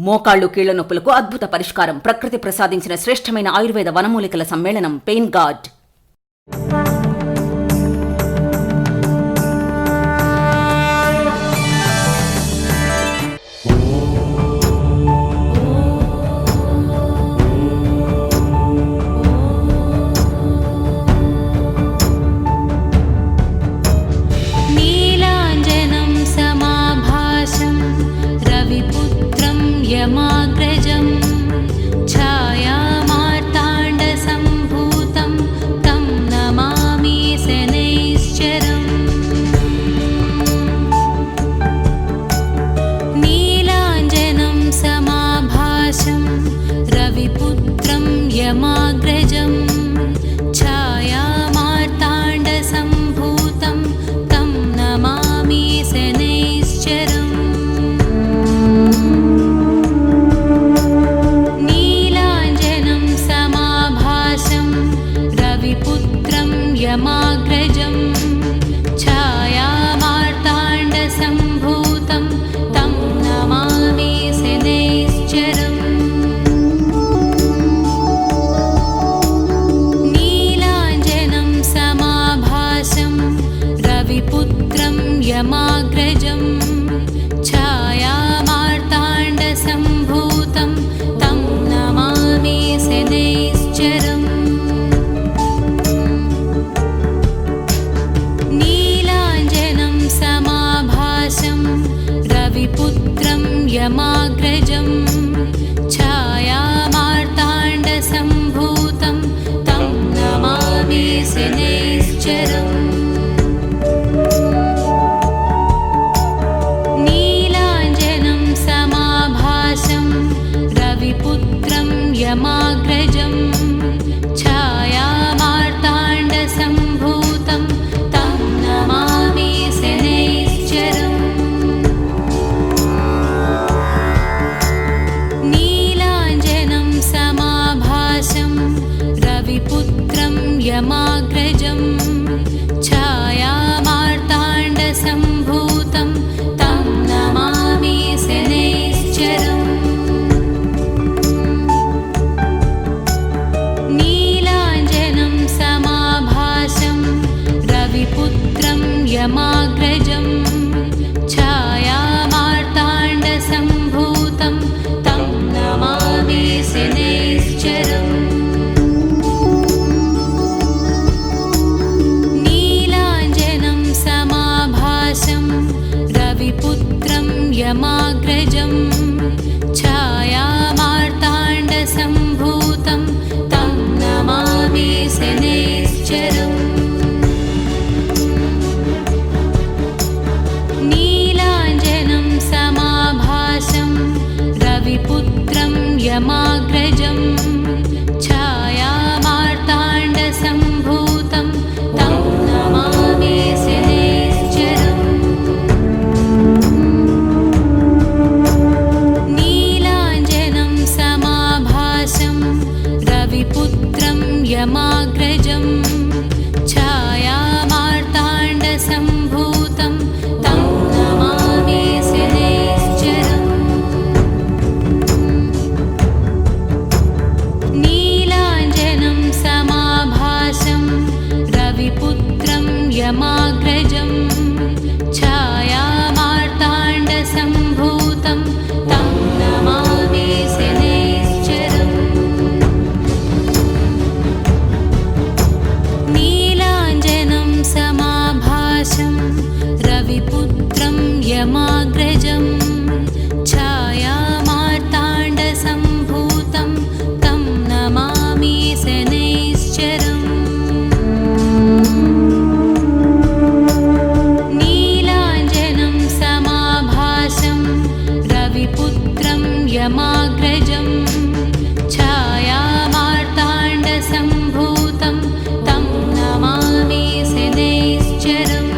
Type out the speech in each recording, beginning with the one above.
మోకాళ్లు కీళ్ల నొప్పులకు అద్భుత పరిష్కారం. ప్రకృతి ప్రసాదించిన శ్రేష్టమైన ఆయుర్వేద వనమూలికల సమ్మేళనం పెయిన్ గార్డ్. यमाग्रजं छायामार्ताण्डसम्भूतं तं नमामि शनैश्चरम्। नीलाञ्जनं समाभासं रविपुत्रं यमाग्रजं छायामार्ताण्डसम्भूतं तं नमामि शनैश्चरम्। यमाग्रजं छायामार्ताण्डसम्भूतं तं नमामि शनैश्चरम्। नीलाञ्जनं समाभासं रविपुत्रं यमाग्रजं छायामार्ताण्डसम्भूतं तं नमामि शनैश्चरम्। रविपुत्रं यमाग्रजं छायामार्ताण्डसम्भूतं तं नमामि शनैश्चरम्। नीलाञ्जनं समाभासं रविपुत्रं यमाग्रजं छायामार्ताण्डसम्भूतं तं नमामि शनैश्चरम्। रविपुत्रं यमाग्रजं छायामार्ताण्डसम्भूतं तं नमामि शनैश्चरम्। नीलाञ्जनं समाभासं रविपुत्रं यमाग्रजं छायामार्ताण्डसम्भूतं तं नमामि शनैश्चरम्। रविपुत्रं यमाग्रजं छायामार्ताण्डसम्भूतं तं नमामि शनैश्चरम्। नीलाञ्जनं समाभासं रविपुत्रं यमाग्रजं छायामार्ताण्डसम्भूतं तं नमामि शनैश्चरम्। नीलाञ्जनं समाभासं रविपुत्रं यमाग्रजं छायामार्ताण्डसम्भूतं तं नमामि शनैश्चरम्। नीलाञ्जनं समाभासं रविपुत्रं यमाग्रजं छायामार्ताण्डसम्भूतं तं नमामि शनैश्चरम्। नीलाञ्जनं समाभासं रविपुत्रं यमाग्रजं छायामार्ताण्डसम्भूतं तं नमामि शनैश्चरम्। नीलाञ्जनं समाभासं रविपुत्रं यमाग्रजं छायामार्ताण्डसम्भूतं तं नमामि शनैश्चरम्।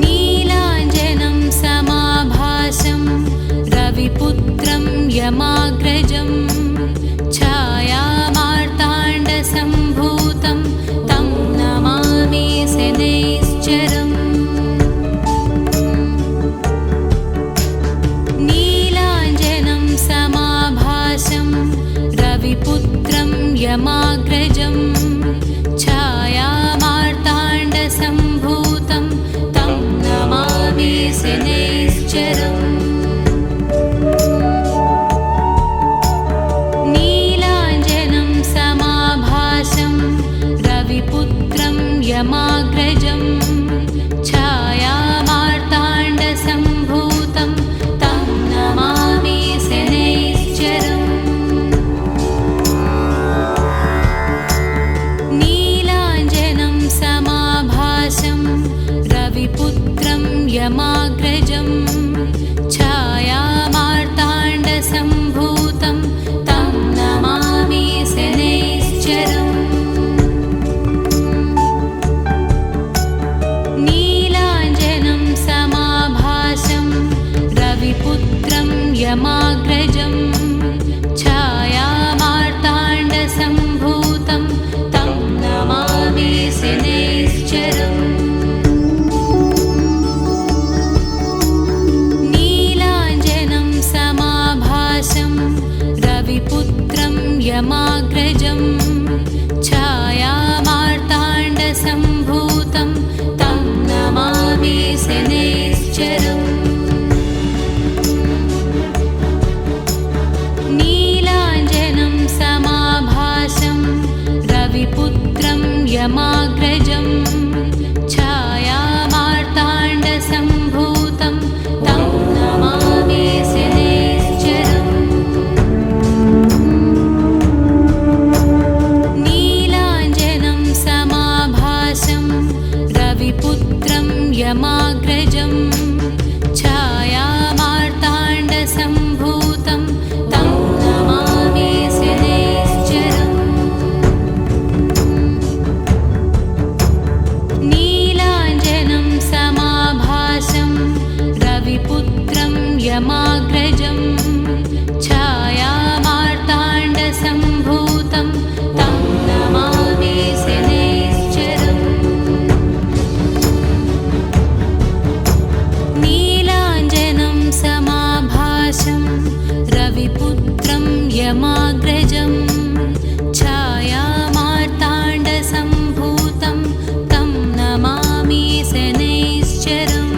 नीलाञ्जनं समाभासं रविपुत्रं यमाग्रजं छायामार्ताण्डसम्भूतं तं नमामि शनैश्चरम्। शनैश्चरम् नीलाञ्जनं समाभासं रविपुत्रं यमाग्रजम् छायामार्ताण्डसम्भूतं तं नमामि शनैश्चरम् नीलाञ्जनं समाभासं रविपुत्रं यमाग्रजं छायामार्ताण्डसम्भूतं तं नमामि शनैश्चरम् नीलाञ्जनं समाभासं रविपुत्रं यमाग्रजं छायामार्ताण्डसम्भूतं तं नमामि शनैश्चरम् नीलाञ्जनं समाभासं रविपुत्रं यमाग्रजं छायामार्ताण्डसम्भूतं तं नमामि शनैश्चरम् नीलाञ्जनं समाभासं रविपुत्रं यमाग्रजं छायामार्ताण्डसम्भूतं तं नमामि शनैश्चरम् नीलाञ्जनं समाभासं रविपुत्रं यमाग्रजं छायामार्ताण्डसम्भूतं तं नमामि शनैश्चरम् नीलाञ्जनं समाभासं रविपुत्रं यमाग्रजं छायामार्ताण्डसम्भूतं तं नमामि शनैश्चरम् नीलाञ्जनं समाभासं रविपुत्रं यमाग्रजं छायामार्ताण्डसम्भूतं तं नमामि शनैश्चरम्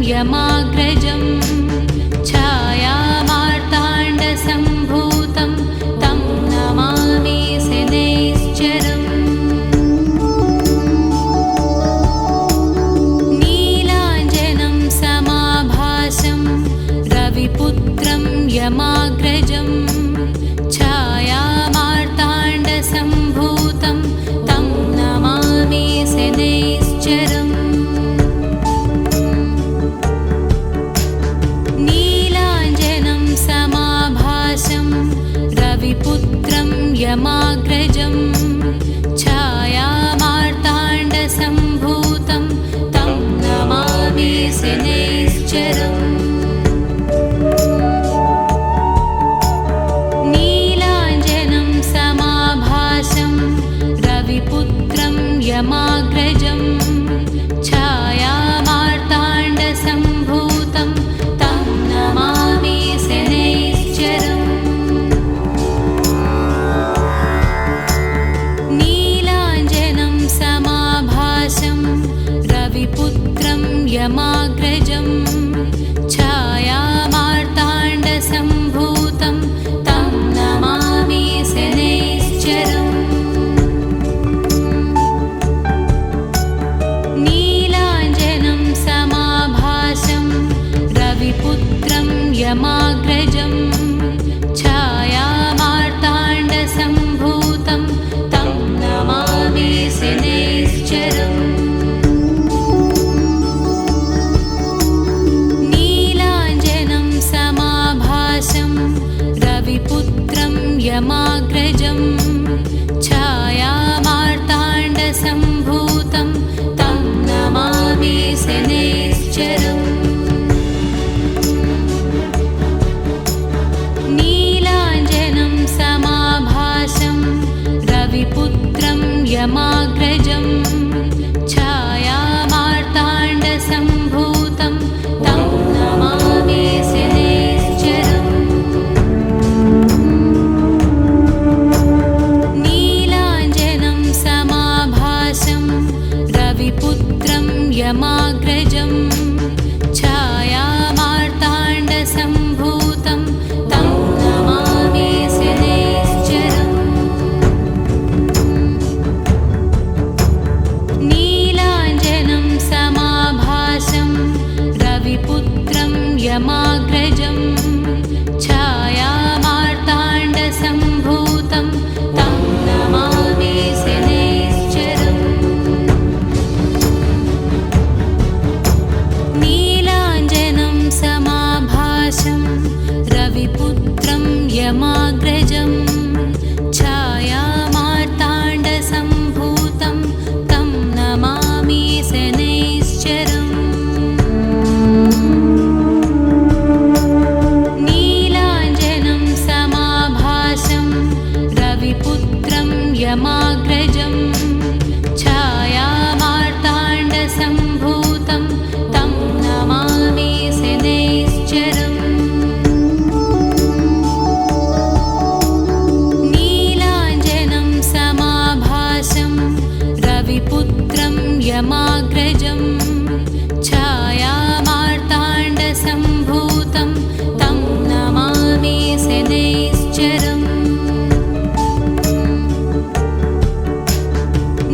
यमाग्रजं छायामार्ताण्डसम्भूतं तं नमामि शनैश्चरम् नीलाञ्जनं समाभासं रविपुत्रं यमाग्रजं छायामार्ताण्डसम्भूतं तं नमामि शनैश्चरम् नीलाञ्जनं समाभासं रविपुत्रं यमाग्रजं छायामार्ताण्डसम्भूतं तं नमामि शनैश्चरम् नीलाञ्जनं समाभासं रविपुत्रं यमाग्रजं छायामार्ताण्डसम्भूतं तं नमामि शनैश्चरम् नीलाञ्जनं समाभासं रविपुत्रं यमाग्रजं छायामार्ताण्डसम्भूतं तं नमामि शनैश्चरम् नीलाञ्जनं समाभासं रविपुत्रं यमाग्रजं छायामार्ताण्डसम्भूतं तं नमामि शनैश्चरम् नीलाञ्जनं समाभासं रविपुत्रं यमाग्रजं छायामार्ताण्डसम्भूतं तं नमामि शनैश्चरम् नीलाञ्जनं समाभासं रविपुत्रं यमाग्रजं छायामार्ताण्डसम्भूतं तं नमामि शनैश्चरम् नीलाञ्जनं समाभासं रविपुत्रं यमाग्रजं छायामार्ताण्डसम्भूतं तं नमामि शनैश्चरम् नीलाञ्जनं समाभासं रविपुत्रं यमाग्रजं छायामार्ताण्डसम्भूतं तं नमामि शनैश्चरम् नीलाञ्जनं समाभासं रविपुत्रं यमाग्रजं छायामार्ताण्डसम्भूतं तं नमामि शनैश्चरम् नीलाञ्जनं समाभासं रविपुत्रं यमाग्रजं छायामार्ताण्डसम्भूतं तं नमामि शनैश्चरम् नीलाञ्जनं समाभासं रविपुत्रं यमाग्रजं छायामार्ताण्डसम्भूतं तं नमामि शनैश्चरम्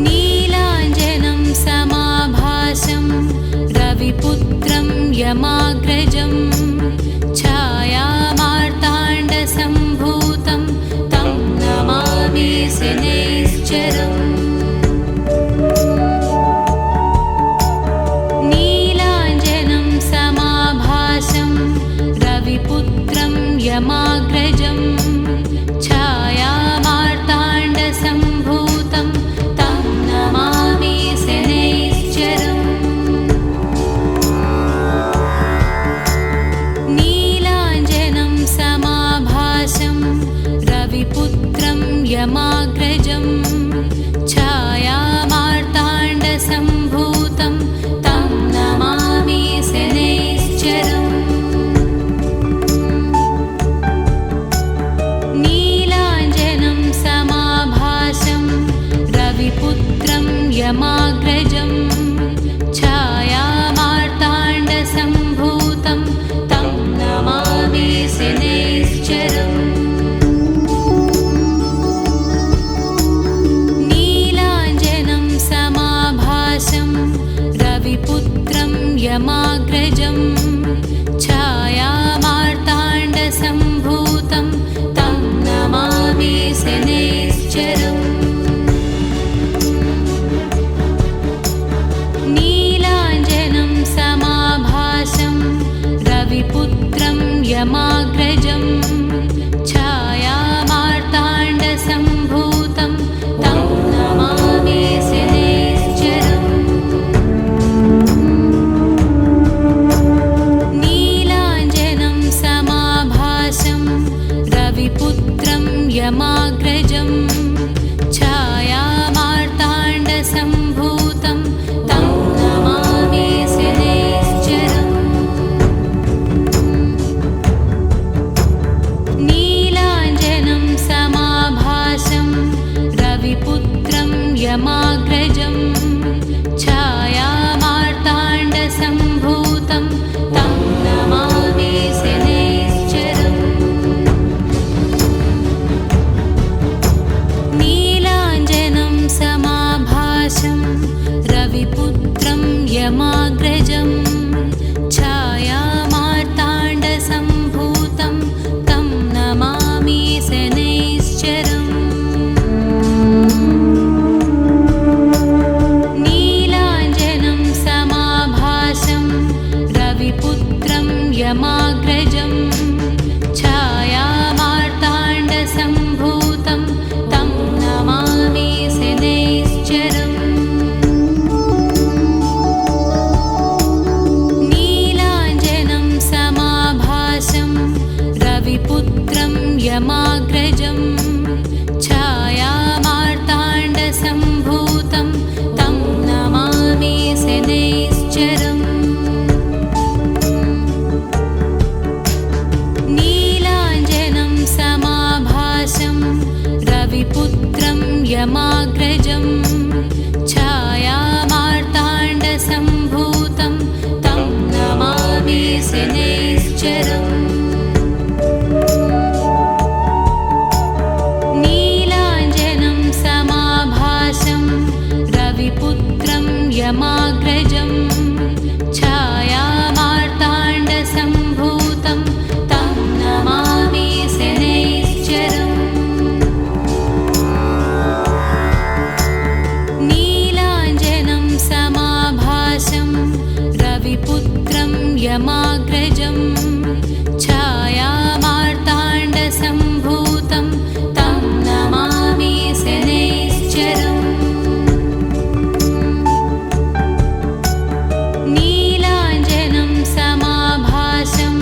नीलाञ्जनं समाभासं रविपुत्रं यमाग्रजं छायामार्ताण्डसम्भूतं तं नमामि शनैश्चरम् नीलाञ्जनं समाभासं रविपुत्रं यमाग्रजं छायामार्ताण्डसम्भूतं तं नमामि शनैश्चरम् यमाग्रजं छायामार्ताण्डसम्भूतं तं नमामि शनैश्चरम् नीलाञ्जनं समाभासं रविपुत्रं यमाग्रजं छायामार्ताण्डसम्भूतं तं नमामि शनैश्चरम् नीलाञ्जनं समाभासं रविपुत्रं यमाग्रजं छायामार्ताण्डसम्भूतं तं नमामि शनैश्चरम् नीलाञ्जनं समाभासं रविपुत्रं यमाग्रजं छायामार्ताण्डसम्भूतं तं नमामि शनैश्चरम् नीलाञ्जनं समाभासं रविपुत्रं यमाग्रजं छायामार्ताण्डसम्भूतं तं नमामि शनैश्चरम् नीलाञ्जनं समाभासं रविपुत्रं यमाग्रजं छायामार्ताण्डसम्भूतं तं नमामि शनैश्चरम् नीलाञ्जनं समाभासं रविपुत्रं यमाग्रजं छायामार्ताण्डसम्भूतं तं नमामि शनैश्चरम् नीलाञ्जनं समाभासं रविपुत्रं यमाग्रजं छायामार्ताण्डसम्भूतं तं नमामि शनैश्चरम् नीलाञ्जनं समाभासं रविपुत्रं यमाग्रजं छायामार्ताण्डसम्भूतं तं नमामि शनैश्चरम् नीलाञ्जनं समाभासं रविपुत्रं यमाग्रजं छायामार्ताण्डसम्भूतं तं नमामि शनैश्चरम् नीलाञ्जनं समाभासं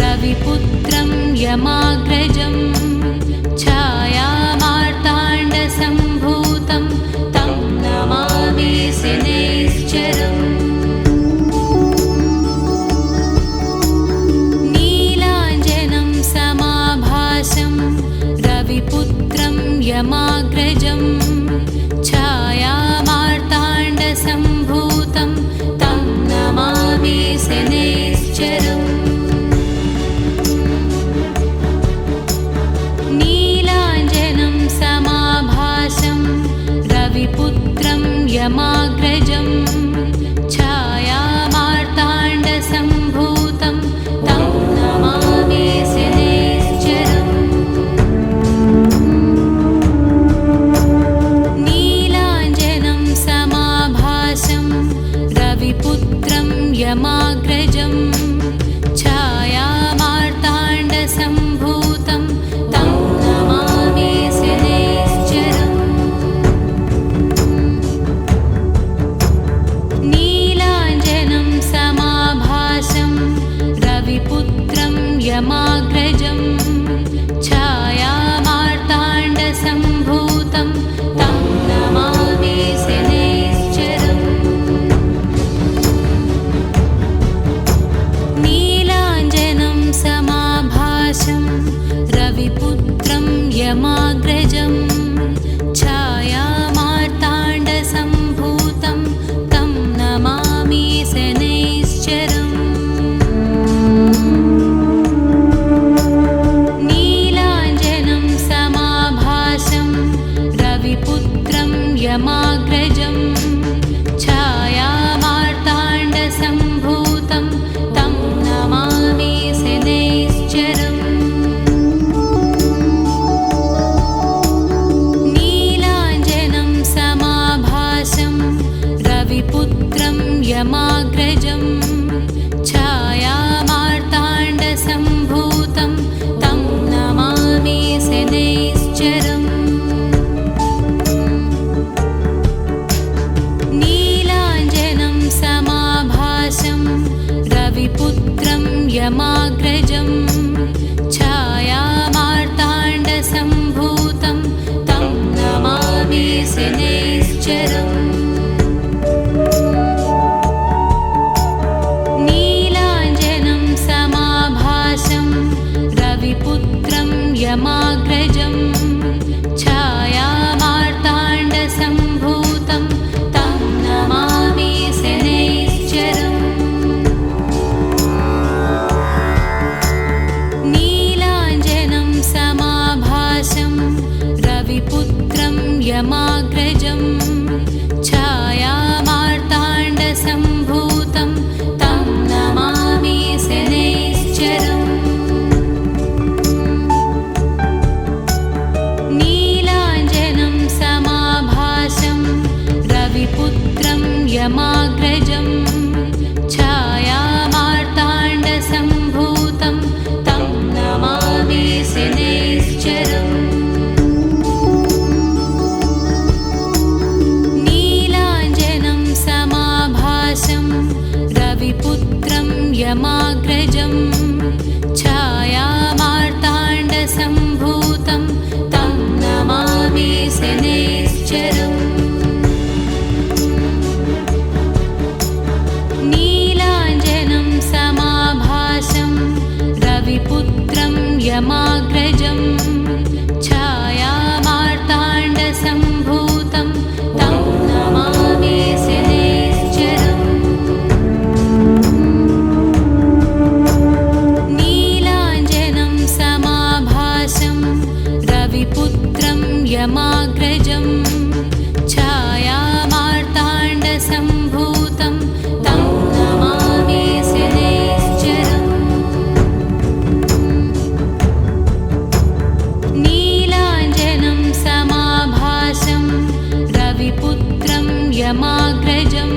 रविपुत्रं यमाग्रजं छायामार्ताण्डसम्भूतं तं नमामि शनैश्चरम् नीलाञ्जनं समाभासं रविपुत्रं यमाग्रजं छायामार्ताण्डसम्भूतं तं नमामि शनैश्चरम् नीलाञ्जनं समाभासं रविपुत्रं यमाग्रजं छायामार्ताण्डसम्भूतं तं नमामि शनैश्चरम् नीलाञ्जनं समाभासं रविपुत्रं यमाग्रजं छायामार्ताण्डसम्भूतं तं नमामि शनैश्चरम् नीलाञ्जनं समाभासं रविपुत्रं यमाग्रजं छायामार्ताण्डसम्भूतं तं नमामि शनैश्चरम् यमाग्रजं छायामार्ताण्डसम्भूतं तं नमामि शनैश्चरम् नीलाञ्जनं समाभासं रविपुत्रं यमाग्रजं छायामार्ताण्डसम्भूतं तं नमामि शनैश्चरम् नीलाञ्जनं समाभासं रविपुत्रं यमाग्रजं छायामार्ताण्डसम्भूतं तं नमामि शनैश्चरम् नीलाञ्जनं समाभासं रविपुत्रं यमाग्रजं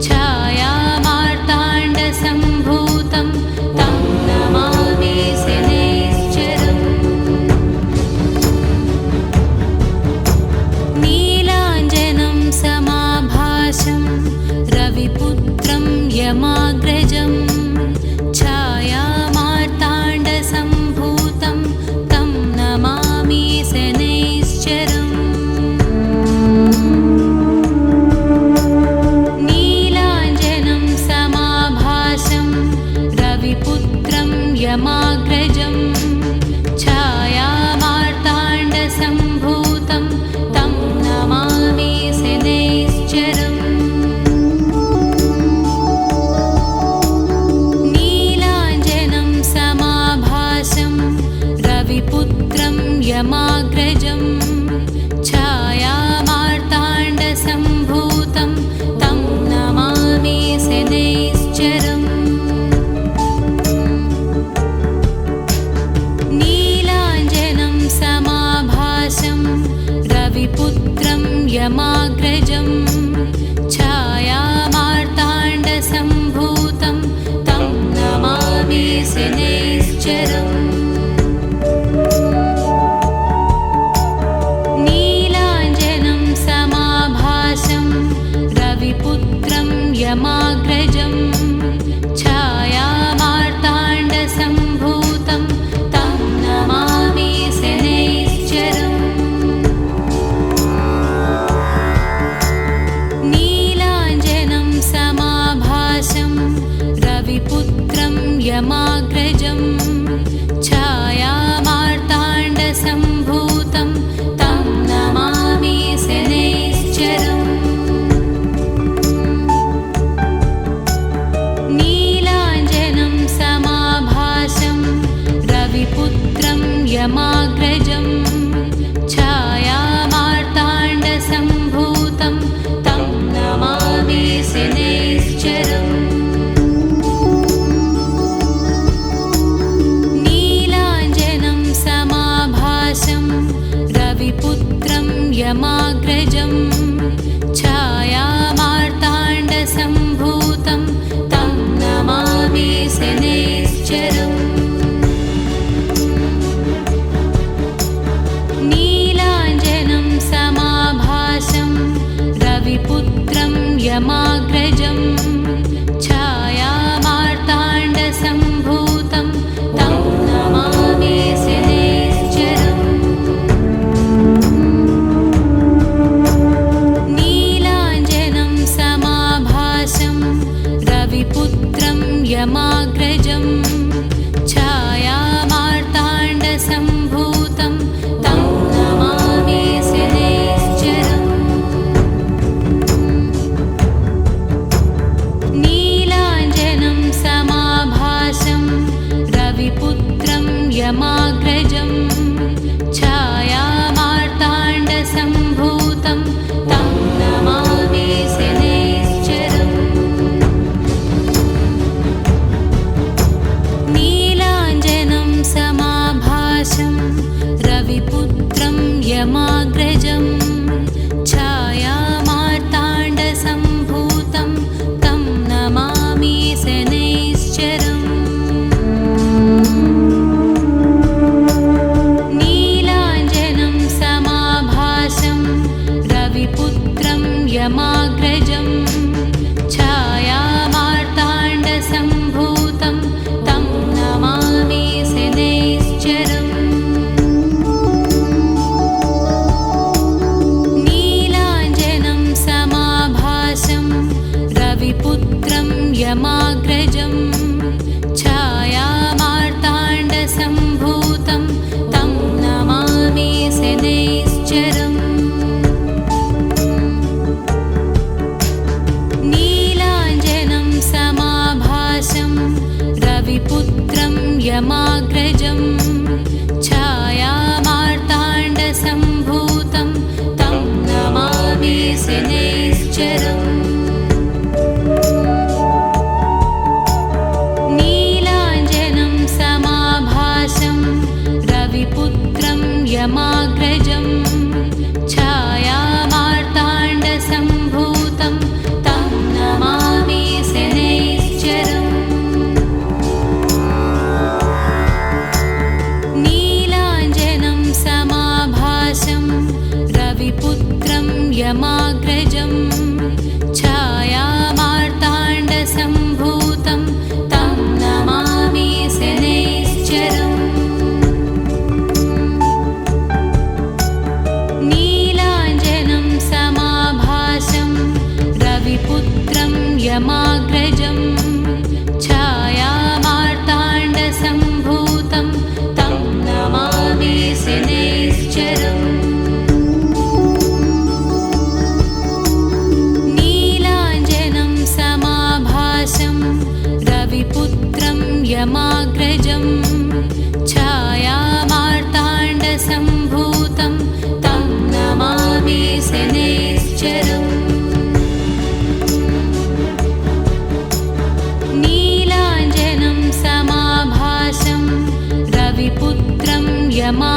छायामार्ताण्डसम्भूतं तं नमामि शनैश्चरम् नीलाञ्जनं समाभासं रविपुत्रं यमाग्रजं छायामार्ताण्डसम्भूतं तं नमामि शनैश्चरम् नीलाञ्जनं समाभासं रविपुत्रं यमाग्रजं छायामार्ताण्डसम्भूतं तं नमामि शनैश्चरम् नीलाञ्जनं समाभासं रविपुत्रं यमाग्रजं छायामार्ताण्डसम्भूतं तं नमामि शनैश्चरम् नीलाञ्जनं समाभासं रविपुत्रं यमाग्रजं छायामार्ताण्डसम्भूतं तं नमामि शनैश्चरम् नीलाञ्जनं समाभासं रविपुत्रं यमाग्रजं छायामार्ताण्डसम्भूतं तं नमामि शनैश्चरम् नीलाञ्जनं समाभासं रविपुत्रं यमाग्रजं छायामार्ताण्डसम्भूतं तं नमामि शनैश्चरम् नीलाञ्जनं समाभासं रविपुत्रं यमाग्रजं छायामार्ताण्डसम्भूतं तं नमामि शनैश्चरम् नीलाञ्जनं समाभासं रविपुत्रं यमाग्रजं छायामार्ताण्डसम्भूतं तं नमामि शनैश्चरम् नीलाञ्जनं समाभासं रविपुत्रं यमाग्रजं छायामार्ताण्डसम्भूतं तं नमामि शनैश्चरम् नीलाञ्जनं समाभासं रविपुत्रं यमाग्रजं छायामार्ताण्डसम्भूतं तं नमामि शनैश्चरम् नीलाञ्जनं समाभासं रविपुत्रं यमाग्रजं छायामार्ताण्डसम्भूतं तं नमामि शनैश्चरम् नीलाञ्जनं समाभासं रविपुत्रं यमाग्रजं छायामार्ताण्डसम्भूतं तं नमामि शनैश्चरम् नीलाञ्जनं समाभासं रविपुत्रं यमाग्रजं छायामार्ताण्डसम्भूतं यमाग्रजं छायामार्ताण्डसम्भूतं तं नमामि शनैश्चरम् नीलाञ्जनं समाभासं रविपुत्रं यमाग्रजं छायामार्ताण्डसम्भूतं तं नमामि शनैश्चरम् नीलाञ्जनं समाभासं रविपुत्रं यमाग्रजं छायामार्ताण्डसम्भूतं तं नमामि शनैश्चरम् नीलाञ्जनं समाभासं रविपुत्रं यमाग्रजं छायामार्ताण्डसम्भूतं तं नमामि शनैश्चरम् नीलाञ्जनं समाभासं रविपुत्रं यमाग्रजं छायामार्ताण्डसम्भूतं तं नमामि शनैश्चरम् नीलाञ्जनं समाभासं रविपुत्रं यमाग्रजं छायामार्ताण्डसम्भूतं तं नमामि शनैश्चरम् नीलाञ्जनं समाभासं रविपुत्रं यमा